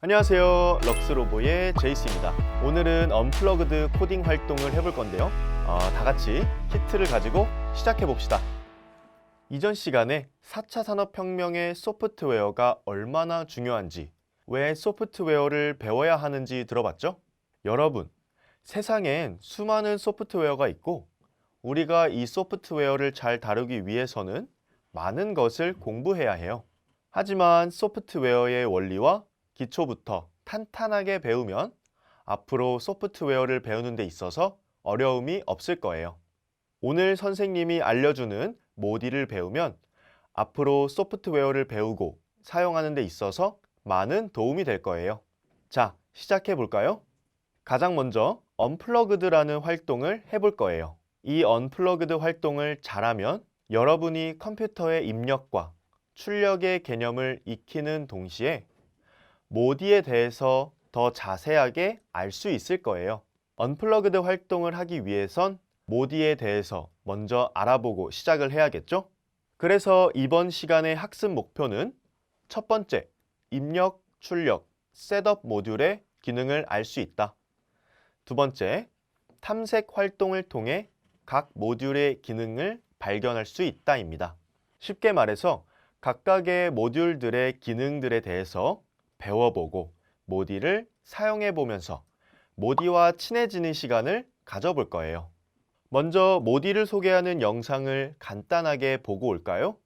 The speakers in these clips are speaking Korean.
안녕하세요. 럭스로보의 제이스입니다. 오늘은 언플러그드 코딩 활동을 해볼 건데요. 다 같이 키트를 가지고 시작해 봅시다. 이전 시간에 4차 산업혁명의 소프트웨어가 얼마나 중요한지, 왜 소프트웨어를 배워야 하는지 들어봤죠? 여러분, 세상엔 수많은 소프트웨어가 있고 우리가 이 소프트웨어를 잘 다루기 위해서는 많은 것을 공부해야 해요. 하지만 소프트웨어의 원리와 기초부터 탄탄하게 배우면 앞으로 소프트웨어를 배우는 데 있어서 어려움이 없을 거예요. 오늘 선생님이 알려주는 모디를 배우면 앞으로 소프트웨어를 배우고 사용하는 데 있어서 많은 도움이 될 거예요. 자, 시작해 볼까요? 가장 먼저 언플러그드라는 활동을 해볼 거예요. 이 언플러그드 활동을 잘하면 여러분이 컴퓨터의 입력과 출력의 개념을 익히는 동시에 모디에 대해서 더 자세하게 알 수 있을 거예요. 언플러그드 활동을 하기 위해선 모디에 대해서 먼저 알아보고 시작을 해야겠죠? 그래서 이번 시간의 학습 목표는 첫 번째, 입력, 출력, 셋업 모듈의 기능을 알 수 있다. 두 번째, 탐색 활동을 통해 각 모듈의 기능을 발견할 수 있다입니다. 쉽게 말해서 각각의 모듈들의 기능들에 대해서 배워보고 모디를 사용해 보면서 모디와 친해지는 시간을 가져볼 거예요. 먼저 모디를 소개하는 영상을 간단하게 보고 올까요?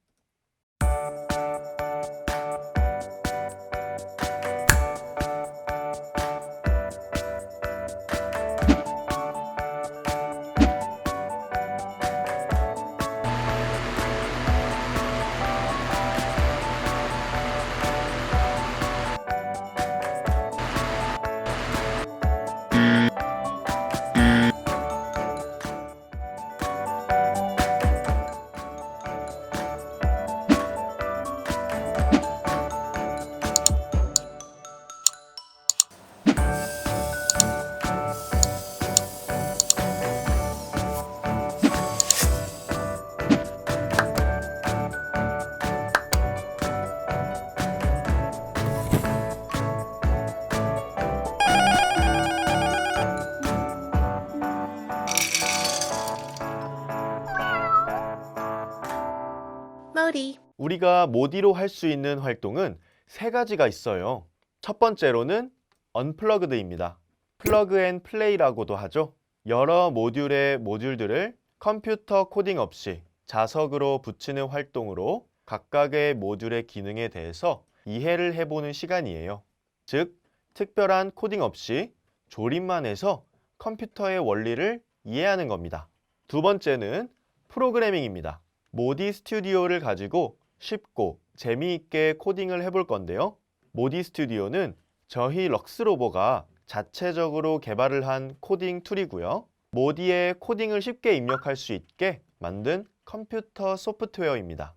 우리가 모디로 할 수 있는 활동은 세 가지가 있어요. 첫 번째로는 언플러그드입니다. 플러그 앤 플레이라고도 하죠. 여러 모듈의 모듈들을 컴퓨터 코딩 없이 자석으로 붙이는 활동으로 각각의 모듈의 기능에 대해서 이해를 해보는 시간이에요. 즉, 특별한 코딩 없이 조립만 해서 컴퓨터의 원리를 이해하는 겁니다. 두 번째는 프로그래밍입니다. 모디 스튜디오를 가지고 쉽고 재미있게 코딩을 해볼 건데요. 모디 스튜디오는 저희 럭스로보가 자체적으로 개발을 한 코딩 툴이고요. 모디에 코딩을 쉽게 입력할 수 있게 만든 컴퓨터 소프트웨어입니다.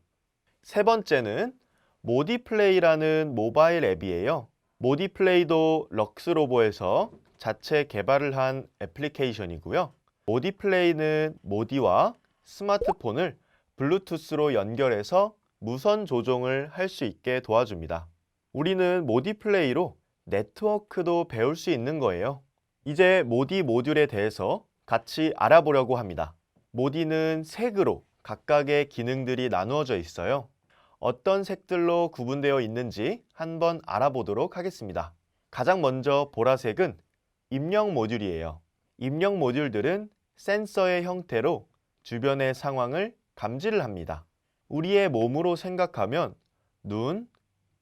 세 번째는 모디플레이라는 모바일 앱이에요. 모디플레이도 럭스로보에서 자체 개발을 한 애플리케이션이고요. 모디플레이는 모디와 스마트폰을 블루투스로 연결해서 무선 조종을 할 수 있게 도와줍니다. 우리는 모디플레이로 네트워크도 배울 수 있는 거예요. 이제 모디 모듈에 대해서 같이 알아보려고 합니다. 모디는 색으로 각각의 기능들이 나누어져 있어요. 어떤 색들로 구분되어 있는지 한번 알아보도록 하겠습니다. 가장 먼저 보라색은 입력 모듈이에요. 입력 모듈들은 센서의 형태로 주변의 상황을 감지를 합니다. 우리의 몸으로 생각하면 눈,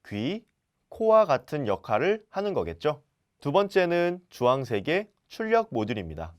귀, 코와 같은 역할을 하는 거겠죠. 두 번째는 주황색의 출력 모듈입니다.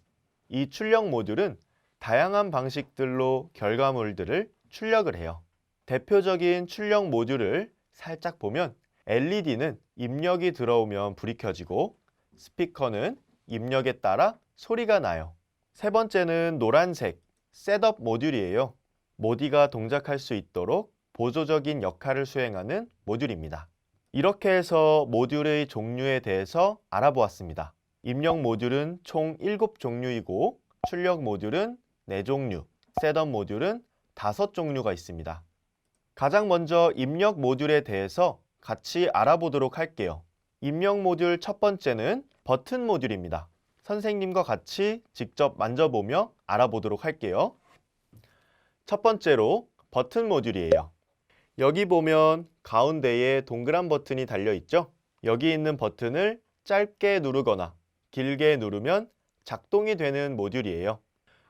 이 출력 모듈은 다양한 방식들로 결과물들을 출력을 해요. 대표적인 출력 모듈을 살짝 보면 LED는 입력이 들어오면 불이 켜지고 스피커는 입력에 따라 소리가 나요. 세 번째는 노란색 셋업 모듈이에요. 모디가 동작할 수 있도록 보조적인 역할을 수행하는 모듈입니다. 이렇게 해서 모듈의 종류에 대해서 알아보았습니다. 입력 모듈은 총 7종류이고 출력 모듈은 4종류, 셋업 모듈은 5종류가 있습니다. 가장 먼저 입력 모듈에 대해서 같이 알아보도록 할게요. 입력 모듈 첫 번째는 버튼 모듈입니다. 선생님과 같이 직접 만져보며 알아보도록 할게요. 첫 번째로 버튼 모듈이에요. 여기 보면 가운데에 동그란 버튼이 달려있죠? 여기 있는 버튼을 짧게 누르거나 길게 누르면 작동이 되는 모듈이에요.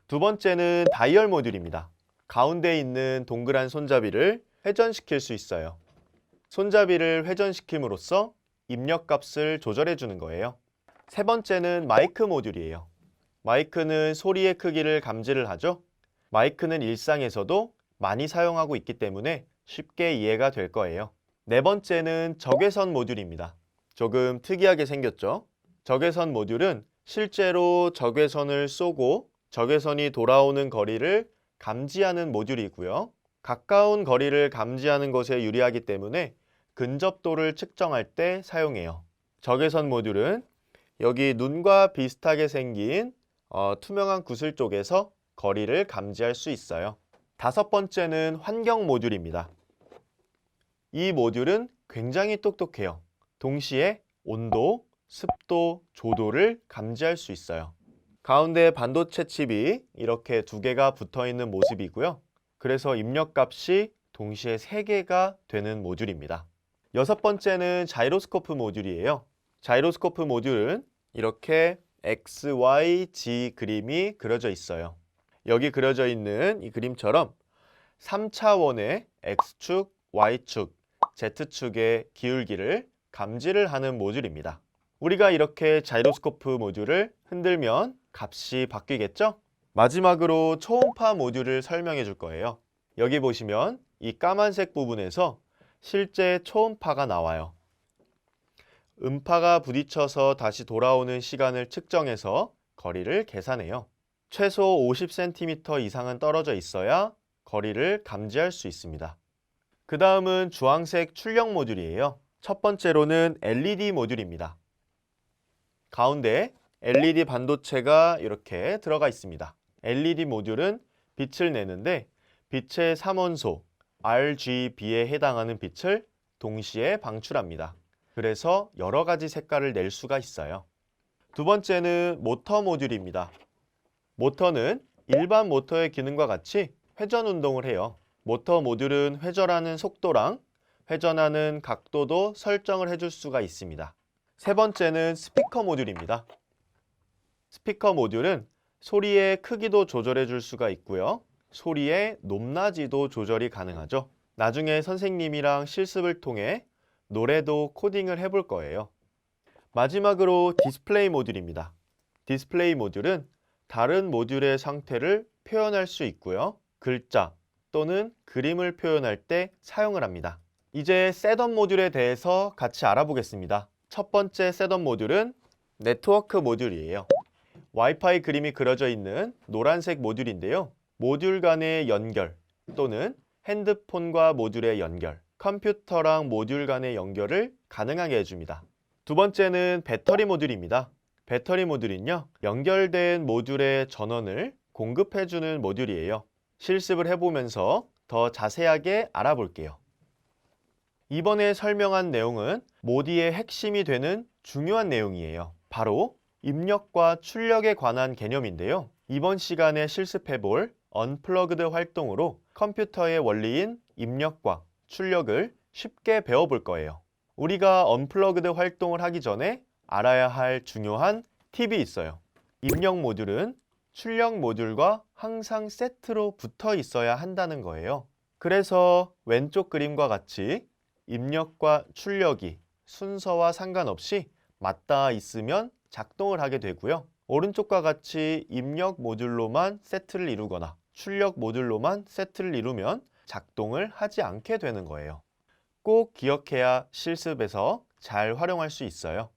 두 번째는 다이얼 모듈입니다. 가운데 있는 동그란 손잡이를 회전시킬 수 있어요. 손잡이를 회전시킴으로써 입력값을 조절해 주는 거예요. 세 번째는 마이크 모듈이에요. 마이크는 소리의 크기를 감지를 하죠. 마이크는 일상에서도 많이 사용하고 있기 때문에 쉽게 이해가 될 거예요. 네 번째는 적외선 모듈입니다. 조금 특이하게 생겼죠? 적외선 모듈은 실제로 적외선을 쏘고 적외선이 돌아오는 거리를 감지하는 모듈이고요. 가까운 거리를 감지하는 것에 유리하기 때문에 근접도를 측정할 때 사용해요. 적외선 모듈은 여기 눈과 비슷하게 생긴 투명한 구슬 쪽에서 거리를 감지할 수 있어요. 다섯 번째는 환경 모듈입니다. 이 모듈은 굉장히 똑똑해요. 동시에 온도, 습도, 조도를 감지할 수 있어요. 가운데 반도체 칩이 이렇게 두 개가 붙어 있는 모습이고요. 그래서 입력값이 동시에 3개가 되는 모듈입니다. 여섯 번째는 자이로스코프 모듈이에요. 자이로스코프 모듈은 이렇게 X, Y, Z 그림이 그려져 있어요. 여기 그려져 있는 이 그림처럼 3차원의 X축, Y축, Z축의 기울기를 감지를 하는 모듈입니다. 우리가 이렇게 자이로스코프 모듈을 흔들면 값이 바뀌겠죠? 마지막으로 초음파 모듈을 설명해 줄 거예요. 여기 보시면 이 까만색 부분에서 실제 초음파가 나와요. 음파가 부딪혀서 다시 돌아오는 시간을 측정해서 거리를 계산해요. 최소 50cm 이상은 떨어져 있어야 거리를 감지할 수 있습니다. 그 다음은 주황색 출력 모듈이에요. 첫 번째로는 LED 모듈입니다. 가운데 LED 반도체가 이렇게 들어가 있습니다. LED 모듈은 빛을 내는데 빛의 3원소 RGB에 해당하는 빛을 동시에 방출합니다. 그래서 여러 가지 색깔을 낼 수가 있어요. 두 번째는 모터 모듈입니다. 모터는 일반 모터의 기능과 같이 회전 운동을 해요. 모터 모듈은 회전하는 속도랑 회전하는 각도도 설정을 해줄 수가 있습니다. 세 번째는 스피커 모듈입니다. 스피커 모듈은 소리의 크기도 조절해 줄 수가 있고요. 소리의 높낮이도 조절이 가능하죠. 나중에 선생님이랑 실습을 통해 노래도 코딩을 해볼 거예요. 마지막으로 디스플레이 모듈입니다. 디스플레이 모듈은 다른 모듈의 상태를 표현할 수 있고요. 글자 또는 그림을 표현할 때 사용을 합니다. 이제 셋업 모듈에 대해서 같이 알아보겠습니다. 첫 번째 셋업 모듈은 네트워크 모듈이에요. 와이파이 그림이 그려져 있는 노란색 모듈인데요. 모듈 간의 연결 또는 핸드폰과 모듈의 연결, 컴퓨터랑 모듈 간의 연결을 가능하게 해줍니다. 두 번째는 배터리 모듈입니다. 배터리 모듈은요, 연결된 모듈의 전원을 공급해주는 모듈이에요. 실습을 해보면서 더 자세하게 알아볼게요. 이번에 설명한 내용은 모디의 핵심이 되는 중요한 내용이에요. 바로 입력과 출력에 관한 개념인데요. 이번 시간에 실습해볼 언플러그드 활동으로 컴퓨터의 원리인 입력과 출력을 쉽게 배워볼 거예요. 우리가 언플러그드 활동을 하기 전에 알아야 할 중요한 팁이 있어요. 입력 모듈은 출력 모듈과 항상 세트로 붙어 있어야 한다는 거예요. 그래서 왼쪽 그림과 같이 입력과 출력이 순서와 상관없이 맞닿아 있으면 작동을 하게 되고요. 오른쪽과 같이 입력 모듈로만 세트를 이루거나 출력 모듈로만 세트를 이루면 작동을 하지 않게 되는 거예요. 꼭 기억해야 실습에서 잘 활용할 수 있어요.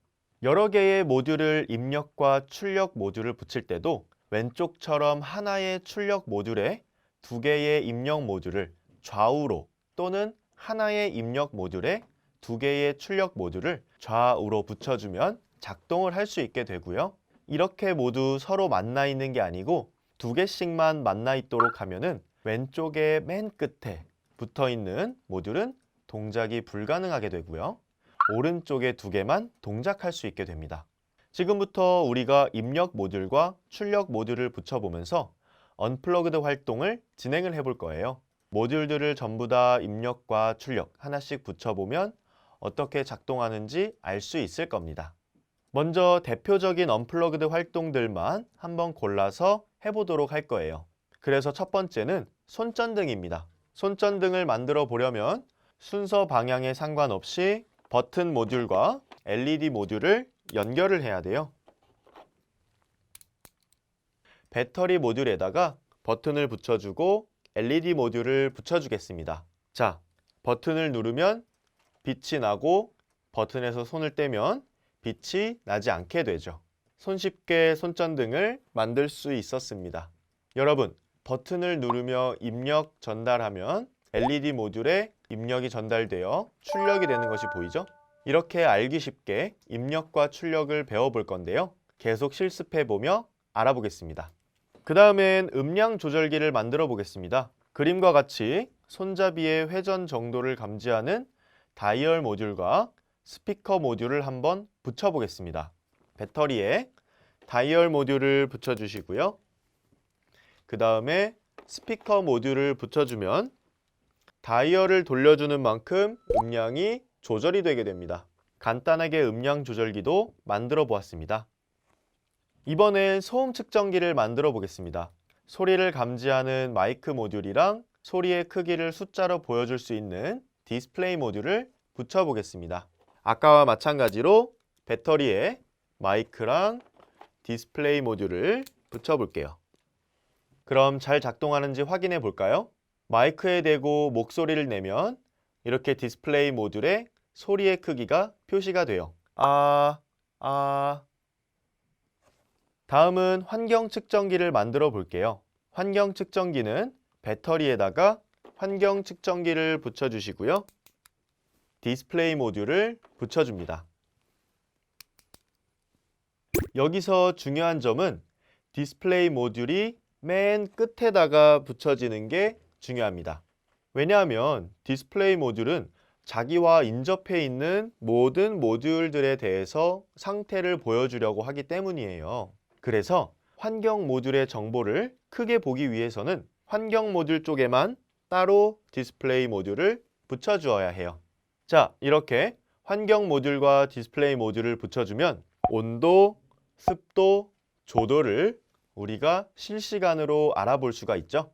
여러 개의 모듈을 입력과 출력 모듈을 붙일 때도 왼쪽처럼 하나의 출력 모듈에 두 개의 입력 모듈을 좌우로 또는 하나의 입력 모듈에 두 개의 출력 모듈을 좌우로 붙여주면 작동을 할 수 있게 되고요. 이렇게 모두 서로 만나 있는 게 아니고 두 개씩만 만나 있도록 하면은 왼쪽의 맨 끝에 붙어 있는 모듈은 동작이 불가능하게 되고요. 오른쪽에 2개만 동작할 수 있게 됩니다. 지금부터 우리가 입력 모듈과 출력 모듈을 붙여보면서 언플러그드 활동을 진행을 해볼 거예요. 모듈들을 전부 다 입력과 출력 하나씩 붙여보면 어떻게 작동하는지 알 수 있을 겁니다. 먼저 대표적인 언플러그드 활동들만 한번 골라서 해보도록 할 거예요. 그래서 첫 번째는 손전등입니다. 손전등을 만들어 보려면 순서 방향에 상관없이 버튼 모듈과 LED 모듈을 연결을 해야 돼요. 배터리 모듈에다가 버튼을 붙여주고 LED 모듈을 붙여주겠습니다. 자, 버튼을 누르면 빛이 나고 버튼에서 손을 떼면 빛이 나지 않게 되죠. 손쉽게 손전등을 만들 수 있었습니다. 여러분, 버튼을 누르며 입력 전달하면 LED 모듈에 입력이 전달되어 출력이 되는 것이 보이죠? 이렇게 알기 쉽게 입력과 출력을 배워볼 건데요. 계속 실습해보며 알아보겠습니다. 그 다음엔 음량 조절기를 만들어 보겠습니다. 그림과 같이 손잡이의 회전 정도를 감지하는 다이얼 모듈과 스피커 모듈을 한번 붙여보겠습니다. 배터리에 다이얼 모듈을 붙여주시고요. 그 다음에 스피커 모듈을 붙여주면 다이얼을 돌려주는 만큼 음량이 조절이 되게 됩니다. 간단하게 음량 조절기도 만들어 보았습니다. 이번엔 소음 측정기를 만들어 보겠습니다. 소리를 감지하는 마이크 모듈이랑 소리의 크기를 숫자로 보여줄 수 있는 디스플레이 모듈을 붙여 보겠습니다. 아까와 마찬가지로 배터리에 마이크랑 디스플레이 모듈을 붙여 볼게요. 그럼 잘 작동하는지 확인해 볼까요? 마이크에 대고 목소리를 내면 이렇게 디스플레이 모듈에 소리의 크기가 표시가 돼요. 다음은 환경 측정기를 만들어 볼게요. 환경 측정기는 배터리에다가 환경 측정기를 붙여주시고요. 디스플레이 모듈을 붙여줍니다. 여기서 중요한 점은 디스플레이 모듈이 맨 끝에다가 붙여지는 게 중요합니다. 왜냐하면 디스플레이 모듈은 자기와 인접해 있는 모든 모듈들에 대해서 상태를 보여주려고 하기 때문이에요. 그래서 환경 모듈의 정보를 크게 보기 위해서는 환경 모듈 쪽에만 따로 디스플레이 모듈을 붙여주어야 해요. 자, 이렇게 환경 모듈과 디스플레이 모듈을 붙여주면 온도, 습도, 조도를 우리가 실시간으로 알아볼 수가 있죠.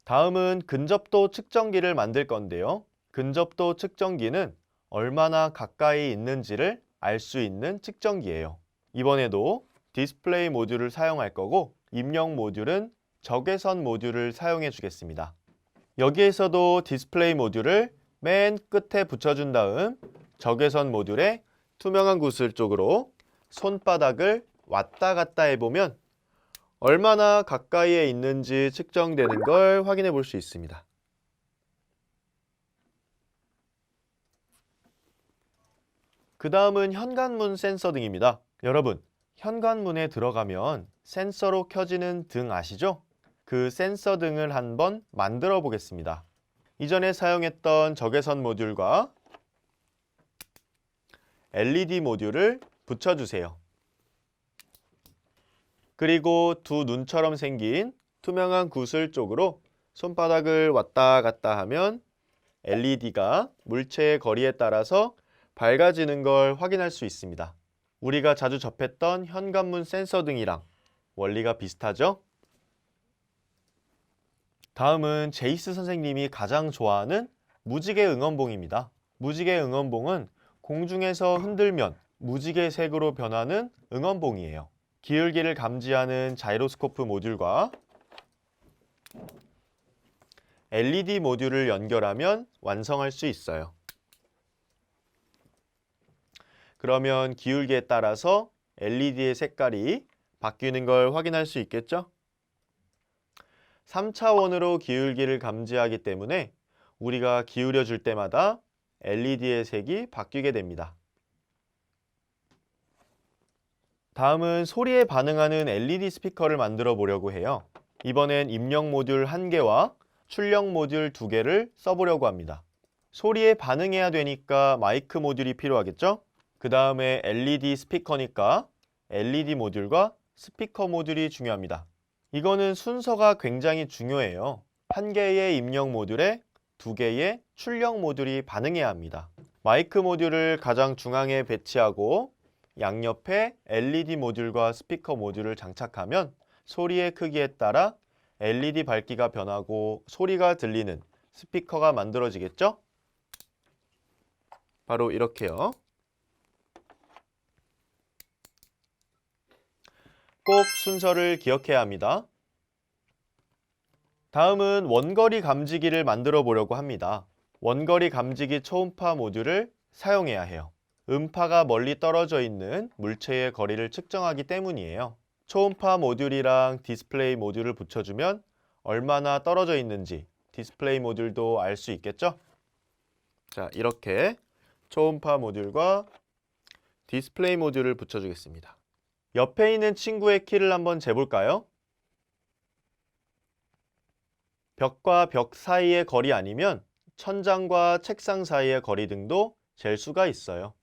다음은 근접도 측정기를 만들 건데요. 근접도 측정기는 얼마나 가까이 있는지를 알 수 있는 측정기예요. 이번에도 디스플레이 모듈을 사용할 거고 입력 모듈은 적외선 모듈을 사용해 주겠습니다. 여기에서도 디스플레이 모듈을 맨 끝에 붙여준 다음 적외선 모듈에 투명한 구슬 쪽으로 손바닥을 왔다 갔다 해보면 얼마나 가까이에 있는지 측정되는 걸 확인해 볼 수 있습니다. 그 다음은 현관문 센서 등입니다. 여러분, 현관문에 들어가면 센서로 켜지는 등 아시죠? 그 센서 등을 한번 만들어 보겠습니다. 이전에 사용했던 적외선 모듈과 LED 모듈을 붙여주세요. 그리고 두 눈처럼 생긴 투명한 구슬 쪽으로 손바닥을 왔다 갔다 하면 LED가 물체의 거리에 따라서 밝아지는 걸 확인할 수 있습니다. 우리가 자주 접했던 현관문 센서 등이랑 원리가 비슷하죠? 다음은 제이스 선생님이 가장 좋아하는 무지개 응원봉입니다. 무지개 응원봉은 공중에서 흔들면 무지개 색으로 변하는 응원봉이에요. 기울기를 감지하는 자이로스코프 모듈과 LED 모듈을 연결하면 완성할 수 있어요. 그러면 기울기에 따라서 LED의 색깔이 바뀌는 걸 확인할 수 있겠죠? 3차원으로 기울기를 감지하기 때문에 우리가 기울여 줄 때마다 LED의 색이 바뀌게 됩니다. 다음은 소리에 반응하는 LED 스피커를 만들어 보려고 해요. 이번엔 입력 모듈 1개와 출력 모듈 2개를 써보려고 합니다. 소리에 반응해야 되니까 마이크 모듈이 필요하겠죠? 그 다음에 LED 스피커니까 LED 모듈과 스피커 모듈이 중요합니다. 이거는 순서가 굉장히 중요해요. 한 개의 입력 모듈에 두 개의 출력 모듈이 반응해야 합니다. 마이크 모듈을 가장 중앙에 배치하고 양옆에 LED 모듈과 스피커 모듈을 장착하면 소리의 크기에 따라 LED 밝기가 변하고 소리가 들리는 스피커가 만들어지겠죠? 바로 이렇게요. 꼭 순서를 기억해야 합니다. 다음은 원거리 감지기를 만들어 보려고 합니다. 원거리 감지기 초음파 모듈을 사용해야 해요. 음파가 멀리 떨어져 있는 물체의 거리를 측정하기 때문이에요. 초음파 모듈이랑 디스플레이 모듈을 붙여주면 얼마나 떨어져 있는지 디스플레이 모듈도 알 수 있겠죠? 자, 이렇게 초음파 모듈과 디스플레이 모듈을 붙여주겠습니다. 옆에 있는 친구의 키를 한번 재볼까요? 벽과 벽 사이의 거리 아니면 천장과 책상 사이의 거리 등도 잴 수가 있어요.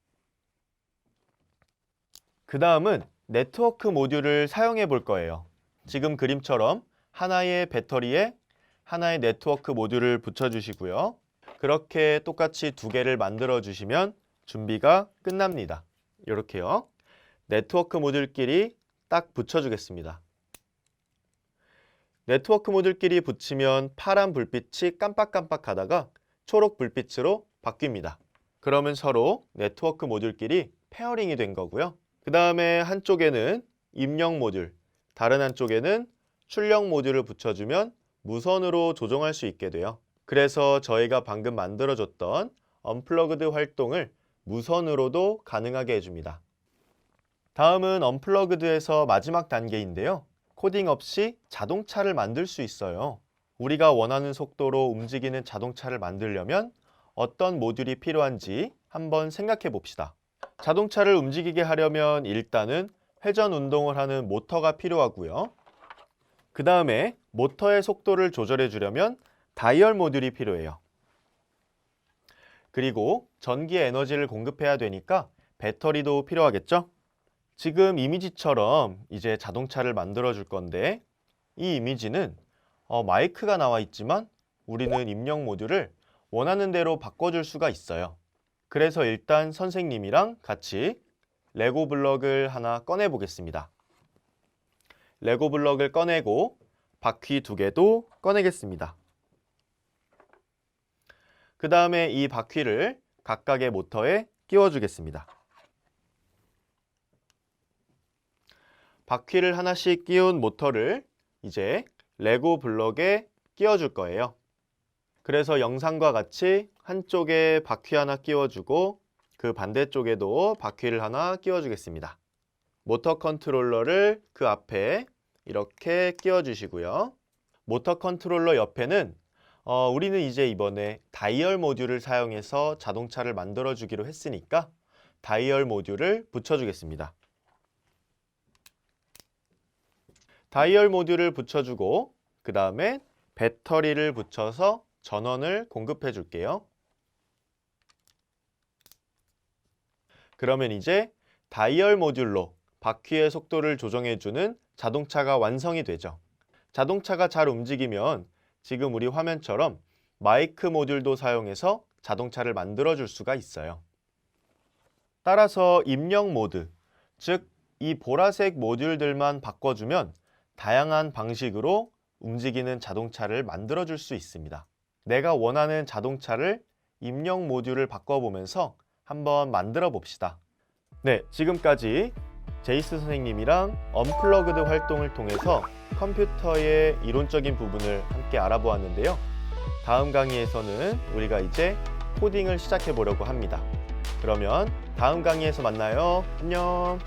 그 다음은 네트워크 모듈을 사용해 볼 거예요. 지금 그림처럼 하나의 배터리에 하나의 네트워크 모듈을 붙여주시고요. 그렇게 똑같이 두 개를 만들어 주시면 준비가 끝납니다. 이렇게요. 네트워크 모듈끼리 딱 붙여주겠습니다. 네트워크 모듈끼리 붙이면 파란 불빛이 깜빡깜빡 하다가 초록 불빛으로 바뀝니다. 그러면 서로 네트워크 모듈끼리 페어링이 된 거고요. 그 다음에 한쪽에는 입력 모듈, 다른 한쪽에는 출력 모듈을 붙여주면 무선으로 조종할 수 있게 돼요. 그래서 저희가 방금 만들어줬던 언플러그드 활동을 무선으로도 가능하게 해줍니다. 다음은 언플러그드에서 마지막 단계인데요. 코딩 없이 자동차를 만들 수 있어요. 우리가 원하는 속도로 움직이는 자동차를 만들려면 어떤 모듈이 필요한지 한번 생각해 봅시다. 자동차를 움직이게 하려면 일단은 회전 운동을 하는 모터가 필요하고요. 그 다음에 모터의 속도를 조절해 주려면 다이얼 모듈이 필요해요. 그리고 전기 에너지를 공급해야 되니까 배터리도 필요하겠죠? 지금 이미지처럼 이제 자동차를 만들어 줄 건데 이 이미지는 마이크가 나와 있지만 우리는 입력 모듈을 원하는 대로 바꿔줄 수가 있어요. 그래서 일단 선생님이랑 같이 레고 블럭을 하나 꺼내 보겠습니다. 레고 블럭을 꺼내고 바퀴 두 개도 꺼내겠습니다. 그 다음에 이 바퀴를 각각의 모터에 끼워 주겠습니다. 바퀴를 하나씩 끼운 모터를 이제 레고 블럭에 끼워 줄 거예요. 그래서 영상과 같이 한쪽에 바퀴 하나 끼워주고 그 반대쪽에도 바퀴를 하나 끼워주겠습니다. 모터 컨트롤러를 그 앞에 이렇게 끼워주시고요. 모터 컨트롤러 옆에는 우리는 이제 이번에 다이얼 모듈을 사용해서 자동차를 만들어주기로 했으니까 다이얼 모듈을 붙여주겠습니다. 다이얼 모듈을 붙여주고 그 다음에 배터리를 붙여서 전원을 공급해 줄게요. 그러면 이제 다이얼 모듈로 바퀴의 속도를 조정해주는 자동차가 완성이 되죠. 자동차가 잘 움직이면 지금 우리 화면처럼 마이크 모듈도 사용해서 자동차를 만들어 줄 수가 있어요. 따라서 입력 모드, 즉 이 보라색 모듈들만 바꿔주면 다양한 방식으로 움직이는 자동차를 만들어 줄 수 있습니다. 내가 원하는 자동차를 입력 모듈을 바꿔보면서 한번 만들어 봅시다. 네, 지금까지 제이스 선생님이랑 언플러그드 활동을 통해서 컴퓨터의 이론적인 부분을 함께 알아보았는데요. 다음 강의에서는 우리가 이제 코딩을 시작해 보려고 합니다. 그러면 다음 강의에서 만나요. 안녕.